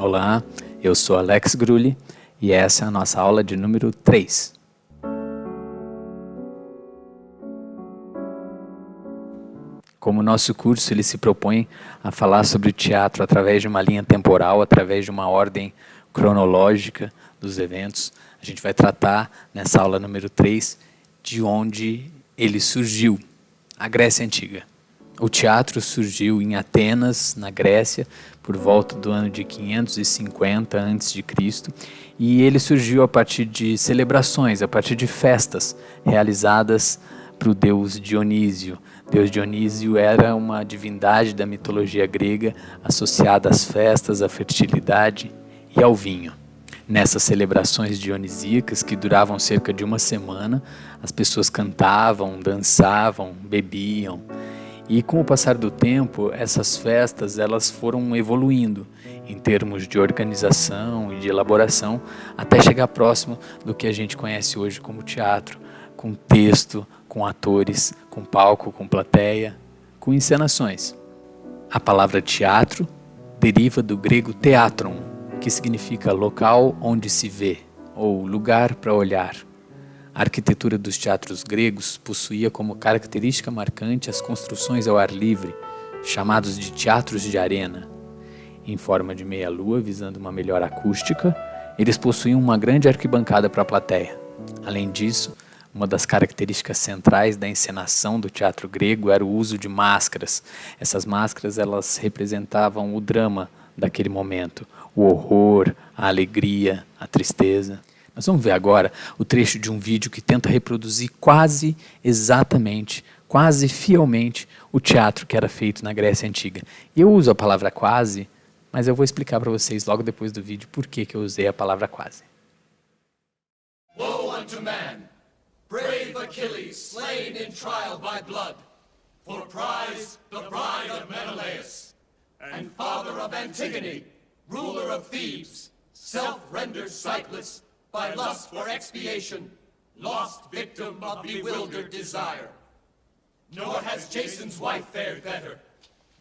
Olá, eu sou Alex Grulli e essa é a nossa aula de número 3. Como o nosso curso ele se propõe a falar sobre o teatro através de uma linha temporal, através de uma ordem cronológica dos eventos, a gente vai tratar nessa aula número 3 de onde ele surgiu, a Grécia Antiga. O teatro surgiu em Atenas, na Grécia, por volta do ano de 550 a.C., e ele surgiu a partir de celebrações, a partir de festas realizadas para o deus Dionísio. Deus Dionísio era uma divindade da mitologia grega associada às festas, à fertilidade e ao vinho. Nessas celebrações dionisíacas, que duravam cerca de uma semana, as pessoas cantavam, dançavam, bebiam. E com o passar do tempo, essas festas elas foram evoluindo em termos de organização e de elaboração, até chegar próximo do que a gente conhece hoje como teatro, com texto, com atores, com palco, com plateia, com encenações. A palavra teatro deriva do grego theatron, que significa local onde se vê, ou lugar para olhar. A arquitetura dos teatros gregos possuía como característica marcante as construções ao ar livre, chamados de teatros de arena. Em forma de meia-lua, visando uma melhor acústica, eles possuíam uma grande arquibancada para a plateia. Além disso, uma das características centrais da encenação do teatro grego era o uso de máscaras. Essas máscaras elas representavam o drama daquele momento, o horror, a alegria, a tristeza. Nós vamos ver agora o trecho de um vídeo que tenta reproduzir quase exatamente, quase fielmente, o teatro que era feito na Grécia Antiga. Eu uso a palavra quase, mas eu vou explicar para vocês logo depois do vídeo por que eu usei a palavra quase. Woe unto man, brave Achilles, slain in trial by blood, for prize the bride of Menelaus, and father of Antigone, ruler of Thebes, self-rendered sightless, by lust for expiation, lost victim of bewildered desire. Nor has Jason's wife fared better,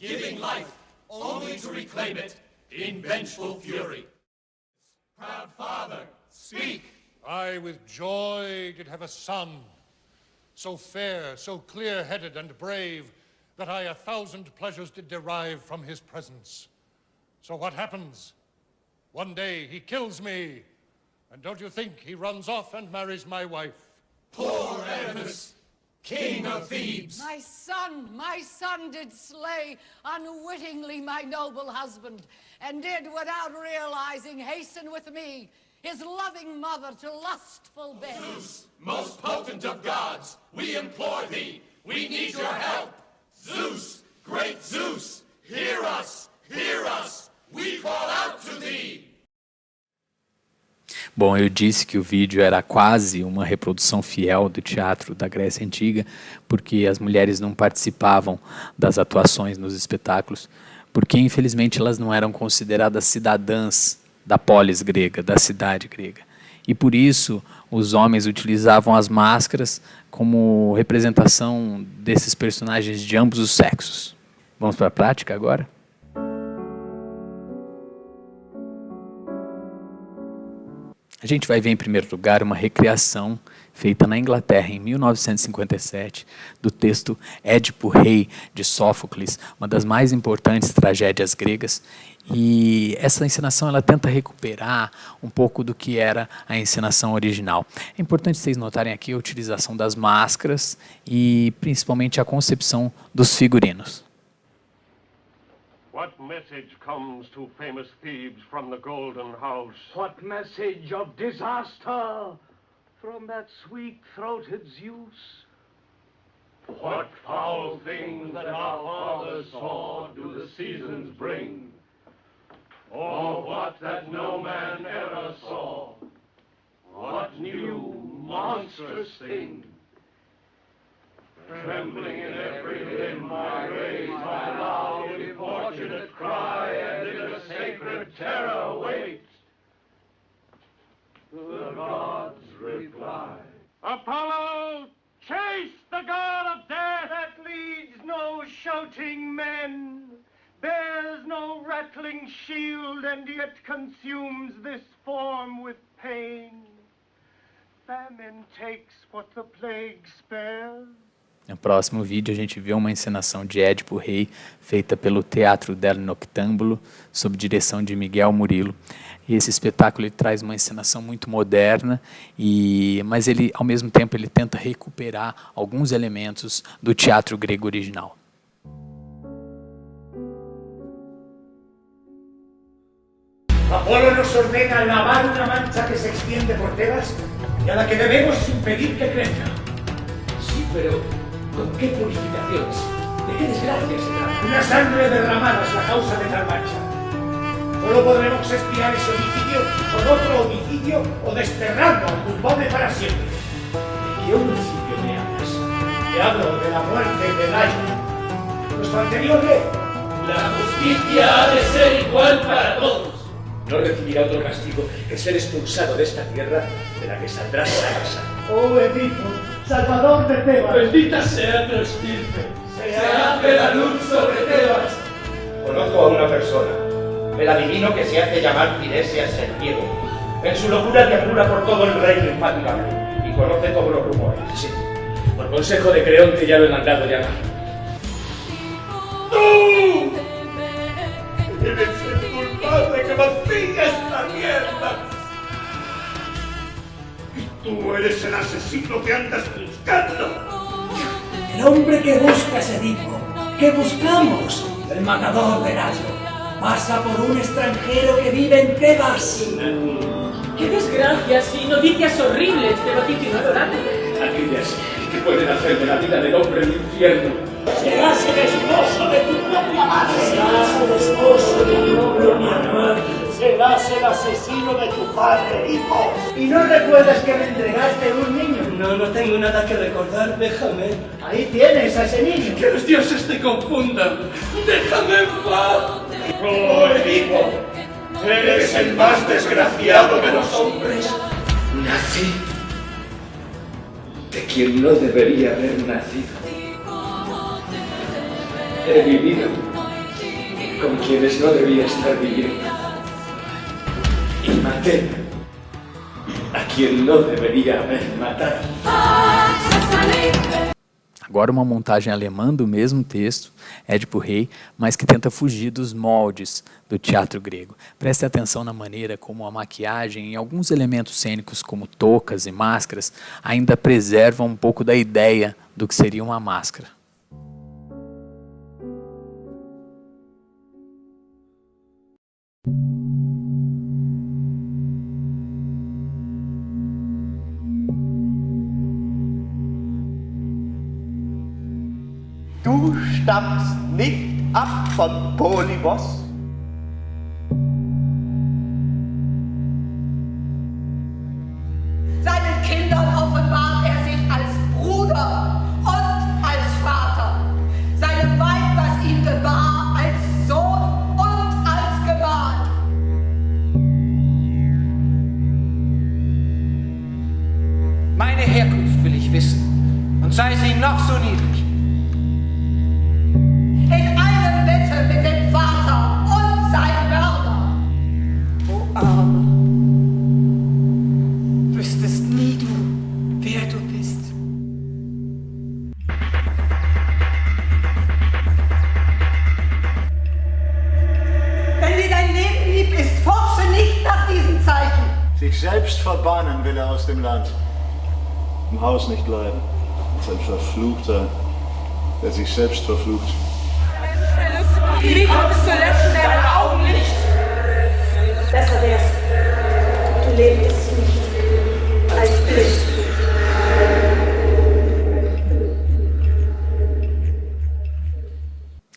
giving life only to reclaim it in vengeful fury. Proud father, speak! I with joy did have a son, so fair, so clear-headed and brave, that I 1,000 pleasures did derive from his presence. So what happens? One day he kills me, and don't you think he runs off and marries my wife? Poor Oedipus, king of Thebes! My son did slay unwittingly my noble husband, and did, without realizing, hasten with me, his loving mother, to lustful bed. Zeus, most potent of gods, we implore thee, we need your help. Zeus, great Zeus, hear us, we call out to thee. Bom, eu disse que o vídeo era quase uma reprodução fiel do teatro da Grécia Antiga, porque as mulheres não participavam das atuações nos espetáculos, porque infelizmente elas não eram consideradas cidadãs da polis grega, da cidade grega. E por isso os homens utilizavam as máscaras como representação desses personagens de ambos os sexos. Vamos para a prática agora? A gente vai ver, em primeiro lugar, uma recriação feita na Inglaterra, em 1957, do texto Édipo Rei, de Sófocles, uma das mais importantes tragédias gregas. E essa encenação ela tenta recuperar um pouco do que era a encenação original. É importante vocês notarem aqui a utilização das máscaras e, principalmente, a concepção dos figurinos. What message comes to famous Thebes from the Golden House? What message of disaster from that sweet-throated Zeus? What foul thing that our fathers saw do the seasons bring? Or what that no man ever saw? What new, monstrous thing? Trembling in every limb I raise my loud, importunate cry, and in a sacred terror wait the gods' reply. Apollo, chase the god of death! That leads no shouting men, bears no battling shield, and yet consumes this form with pain. Famine takes what the plague spares. No próximo vídeo a gente vê uma encenação de Édipo Rei feita pelo Teatro del Noctámbulo, sob direção de Miguel Murilo. E esse espetáculo ele traz uma encenação muito moderna, mas ele, ao mesmo tempo ele tenta recuperar alguns elementos do teatro grego original. Apolo nos ordena lavar una mancha que se extiende por Tebas y a la que debemos impedir que crezca. Sí, pero ¿con qué purificaciones? ¿De qué desgracia se trata? Una sangre derramada es la causa de tal mancha. Solo podremos expiar ese homicidio con otro homicidio o desterrarlo al culpable para siempre. ¿De qué homicidio me hablas? Te hablo de la muerte de Layo. ¿Nuestro anterior rey? La justicia ha de ser igual para todos. No recibirá otro castigo que ser expulsado de esta tierra de la que saldrá Sarasa. Oh Edipo, salvador de Tebas. Bendita sea tu estirpe. Se hace la luz sobre Tebas. Conozco a una persona, el adivino que se hace llamar Tiresias el Ciego. En su locura deambula por todo el reino infáticamente y conoce todos los rumores. Sí, por consejo de Creonte ya lo he mandado llamar. ¡Tú! ¡Eres el culpable que vacía esta tierra! Y tú eres el asesino que andas buscando. El hombre que buscas, Edipo, que buscamos, el matador de Layo, pasa por un extranjero que vive en Tebas. ¡Qué desgracias y noticias horribles de vaticinio adorable! Aquellas que pueden hacer de la vida del hombre el infierno. Serás el esposo de tu propia madre. Serás el esposo de tu propia madre. Serás el asesino de tu padre, hijo. ¿Y no recuerdas que me entregaste un niño? No tengo nada que recordar, déjame. Ahí tienes a ese niño. Que los dioses te confundan. ¡Déjame en paz! ¡Oh, Edipo! Eres el más desgraciado de los hombres. Nací de quien no debería haber nacido. He vivido con quienes no debía estar viviendo. Y maté a quien no deveria haver matado. Agora uma montagem alemã do mesmo texto, Édipo Rei, mas que tenta fugir dos moldes do teatro grego. Preste atenção na maneira como a maquiagem e alguns elementos cênicos como toucas e máscaras ainda preservam um pouco da ideia do que seria uma máscara. Du stammst nicht ab von Polybos? Seinen Kindern offenbart er sich als Bruder und als Vater. Seinem Weib, das ihn gebar, als Sohn und als Gemahl. Meine Herkunft will ich wissen, und sei sie noch so niedrig. In einem Bette mit dem Vater und sein Mörder. O Arme, wüsstest nie du, wer du bist. Wenn dir dein Leben lieb ist, forsche nicht nach diesen Zeichen. Sich selbst verbannen will er aus dem Land. Im Haus nicht bleiben. Als ein Verfluchter, der sich selbst verflucht. Wie kommst du löschen deine Augen nicht? Besser wär's, du lebst nicht als ich.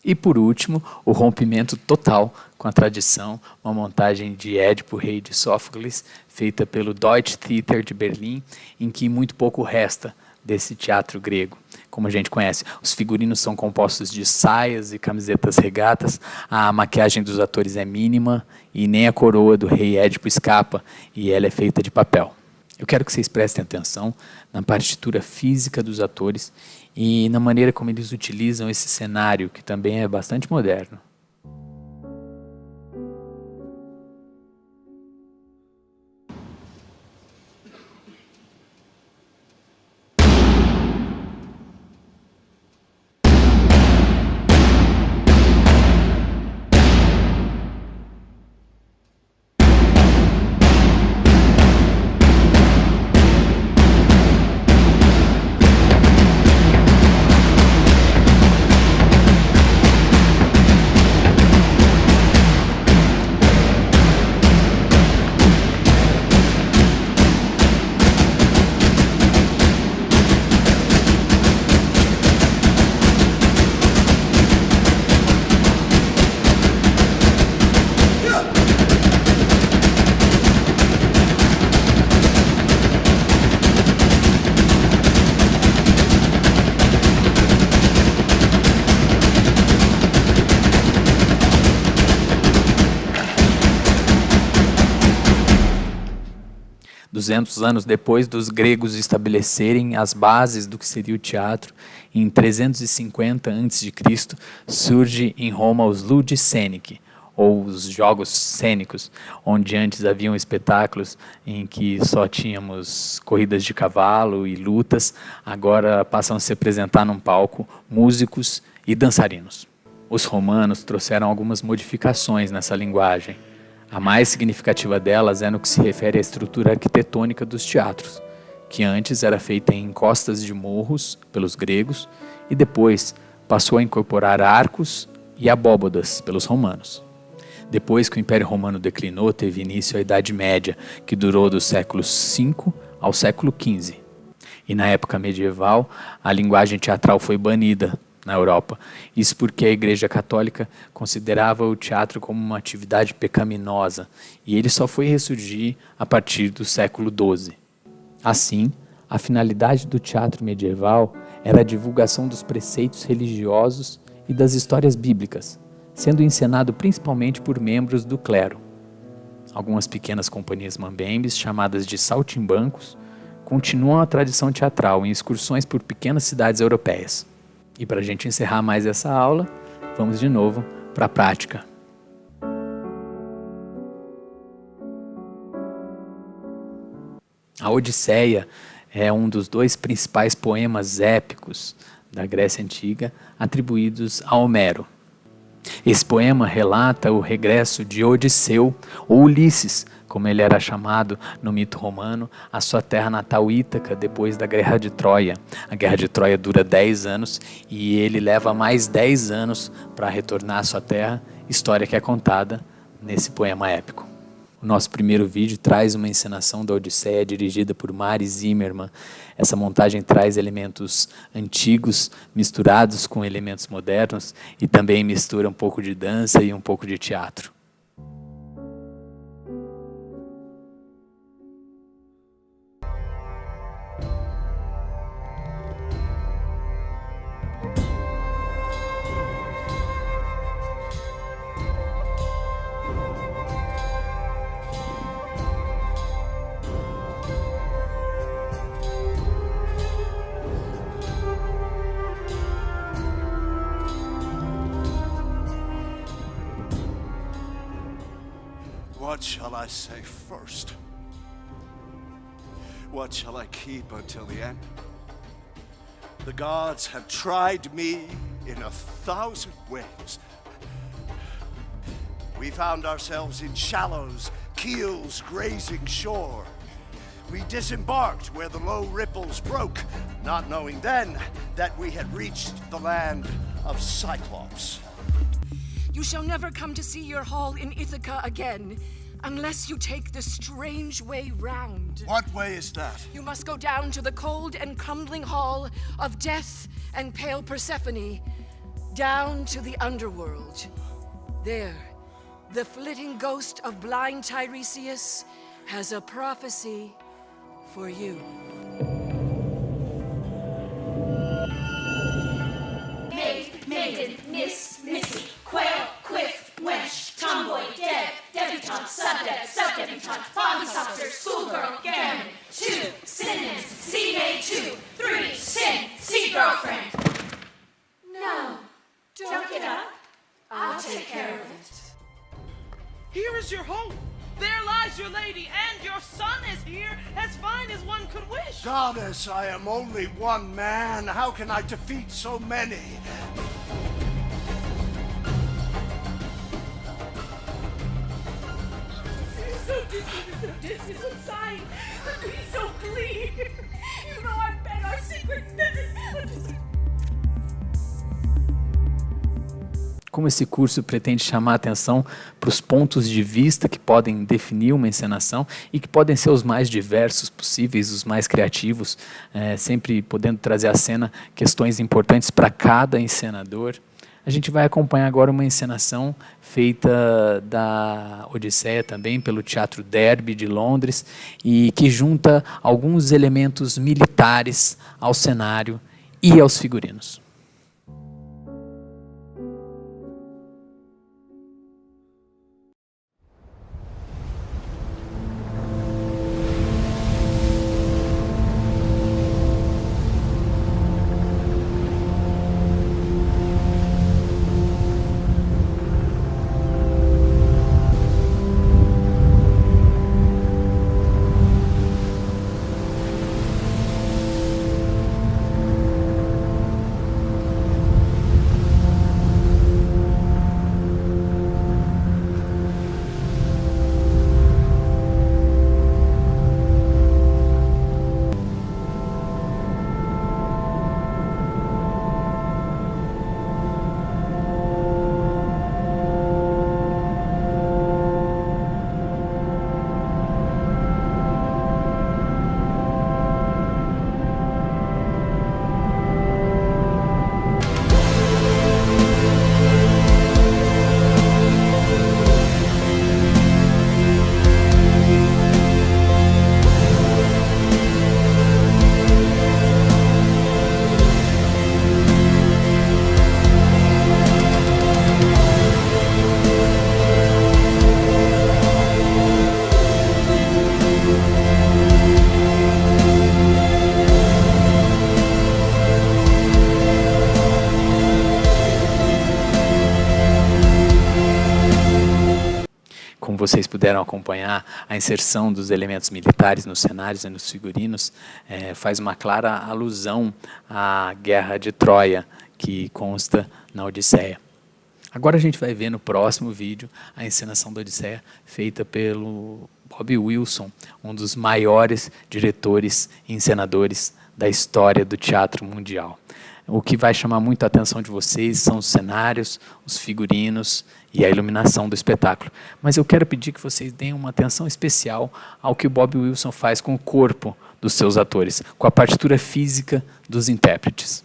E por último, o rompimento total com a tradição, uma montagem de Édipo Rei de Sófocles, feita pelo Deutsche Theater de Berlim, em que muito pouco resta desse teatro grego, como a gente conhece. Os figurinos são compostos de saias e camisetas regatas, a maquiagem dos atores é mínima e nem a coroa do rei Édipo escapa, e ela é feita de papel. Eu quero que vocês prestem atenção na partitura física dos atores e na maneira como eles utilizam esse cenário, que também é bastante moderno. 200 anos depois dos gregos estabelecerem as bases do que seria o teatro, em 350 a.C., surge em Roma os Ludi Scenici, ou os jogos cênicos, onde antes haviam espetáculos em que só tínhamos corridas de cavalo e lutas, agora passam a se apresentar num palco músicos e dançarinos. Os romanos trouxeram algumas modificações nessa linguagem. A mais significativa delas é no que se refere à estrutura arquitetônica dos teatros, que antes era feita em encostas de morros pelos gregos e depois passou a incorporar arcos e abóbadas pelos romanos. Depois que o Império Romano declinou, teve início a Idade Média, que durou do século V ao século XV. E na época medieval, a linguagem teatral foi banida na Europa. Isso porque a Igreja Católica considerava o teatro como uma atividade pecaminosa, e ele só foi ressurgir a partir do século XII. Assim, a finalidade do teatro medieval era a divulgação dos preceitos religiosos e das histórias bíblicas, sendo encenado principalmente por membros do clero. Algumas pequenas companhias mambembes, chamadas de saltimbancos, continuam a tradição teatral em excursões por pequenas cidades europeias. E para a gente encerrar mais essa aula, vamos de novo para a prática. A Odisseia é um dos 2 principais poemas épicos da Grécia Antiga atribuídos a Homero. Esse poema relata o regresso de Odisseu, ou Ulisses, como ele era chamado no mito romano, à sua terra natal Ítaca depois da Guerra de Troia. A Guerra de Troia dura 10 anos e ele leva mais 10 anos para retornar à sua terra, história que é contada nesse poema épico. O nosso primeiro vídeo traz uma encenação da Odisseia dirigida por Mari Zimmermann. Essa montagem traz elementos antigos misturados com elementos modernos e também mistura um pouco de dança e um pouco de teatro. What shall I say first? What shall I keep until the end? The gods have tried me in 1,000 ways. We found ourselves in shallows, keels grazing shore. We disembarked where the low ripples broke, not knowing then that we had reached the land of Cyclops. You shall never come to see your hall in Ithaca again, unless you take the strange way round. What way is that? You must go down to the cold and crumbling hall of death and pale Persephone, down to the underworld. There, the flitting ghost of blind Tiresias has a prophecy for you. Maiden, miss, missy, quail, quiff, wench, tomboy, debutante, sub-debutante, foggy saucer, schoolgirl, gammon, 2, synonyms, C-maid 2, 3, sin, C-girlfriend. No, don't get up. I'll take care of it. Here is your home. There lies your lady, and your son is here, as fine as one could wish. Goddess, I am only one man. How can I defeat so many? This is a sign. Be so clean. You know I bet our secret. Como esse curso pretende chamar a atenção para os pontos de vista que podem definir uma encenação e que podem ser os mais diversos possíveis, os mais criativos, sempre podendo trazer à cena questões importantes para cada encenador, a gente vai acompanhar agora uma encenação feita da Odisseia também pelo Teatro Derby de Londres e que junta alguns elementos militares ao cenário e aos figurinos. vocês puderam acompanhar, a inserção dos elementos militares nos cenários e nos figurinos faz uma clara alusão à Guerra de Troia, que consta na Odisseia. Agora a gente vai ver no próximo vídeo a encenação da Odisseia feita pelo Bob Wilson, um dos maiores diretores e encenadores da história do teatro mundial. O que vai chamar muito a atenção de vocês são os cenários, os figurinos e a iluminação do espetáculo. Mas eu quero pedir que vocês deem uma atenção especial ao que o Bob Wilson faz com o corpo dos seus atores, com a partitura física dos intérpretes.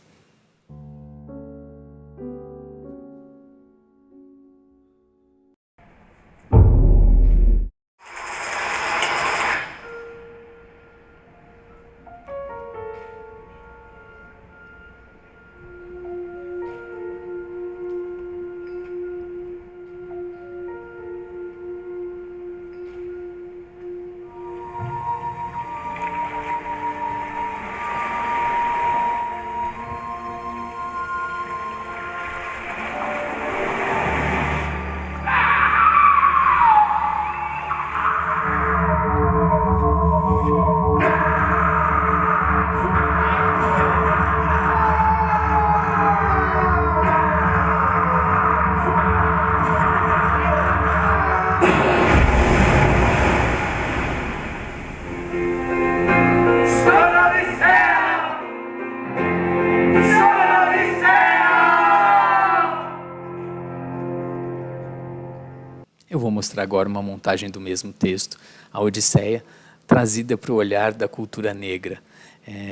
Eu vou mostrar agora uma montagem do mesmo texto, a Odisseia, trazida para o olhar da cultura negra.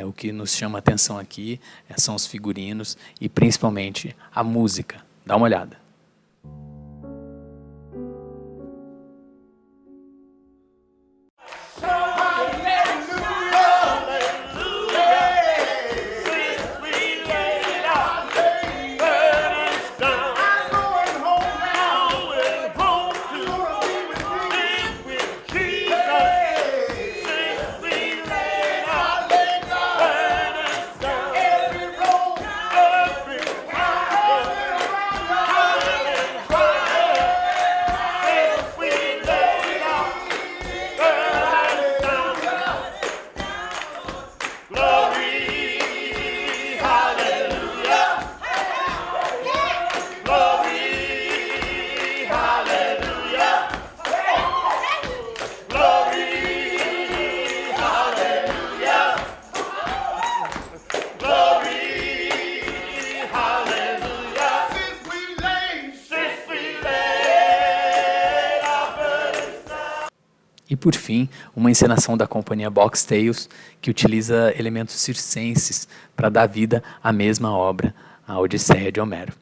O que nos chama a atenção aqui são os figurinos e principalmente a música. Dá uma olhada. E, por fim, uma encenação da companhia Box Tales, que utiliza elementos circenses para dar vida à mesma obra, a Odisseia de Homero.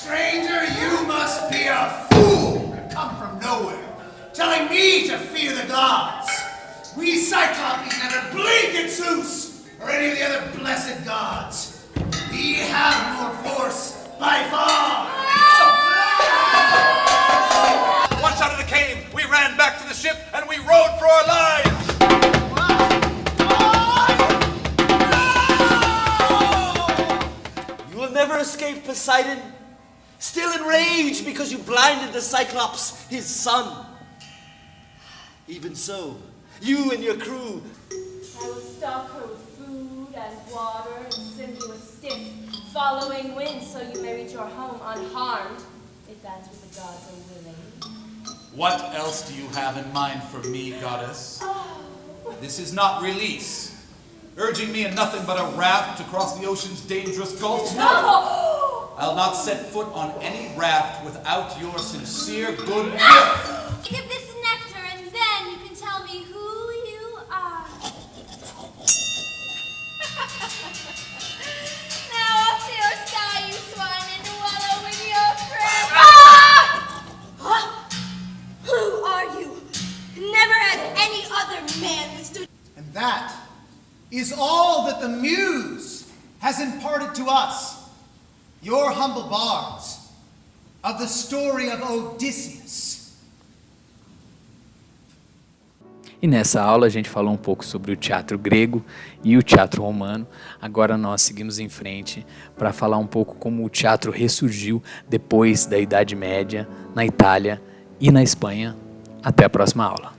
Stranger, you must be a fool to come from nowhere, telling me to fear the gods. We Cyclopes never blink at Zeus or any of the other blessed gods. We have more force by far. Once out of the cave, we ran back to the ship and we rowed for our lives. You will never escape Poseidon. Still enraged because you blinded the Cyclops, his son. Even so, you and your crew. I will stock her with food and water and send you a stiff, following wind so you may reach your home unharmed, if that's what the gods are willing. What else do you have in mind for me, goddess? This is not release. Urging me in nothing but a raft to cross the ocean's dangerous gulfs? No! I'll not set foot on any raft without your sincere good will. Give this nectar and then you can tell me who you are. Now off to your side, you swine, and wallow with your friends. is all that the Muse has imparted to us, your humble bards, of the story of Odysseus. E nessa aula a gente falou um pouco sobre o teatro grego e o teatro romano. Agora nós seguimos em frente para falar um pouco como o teatro ressurgiu depois da Idade Média na Itália e na Espanha. Até a próxima aula.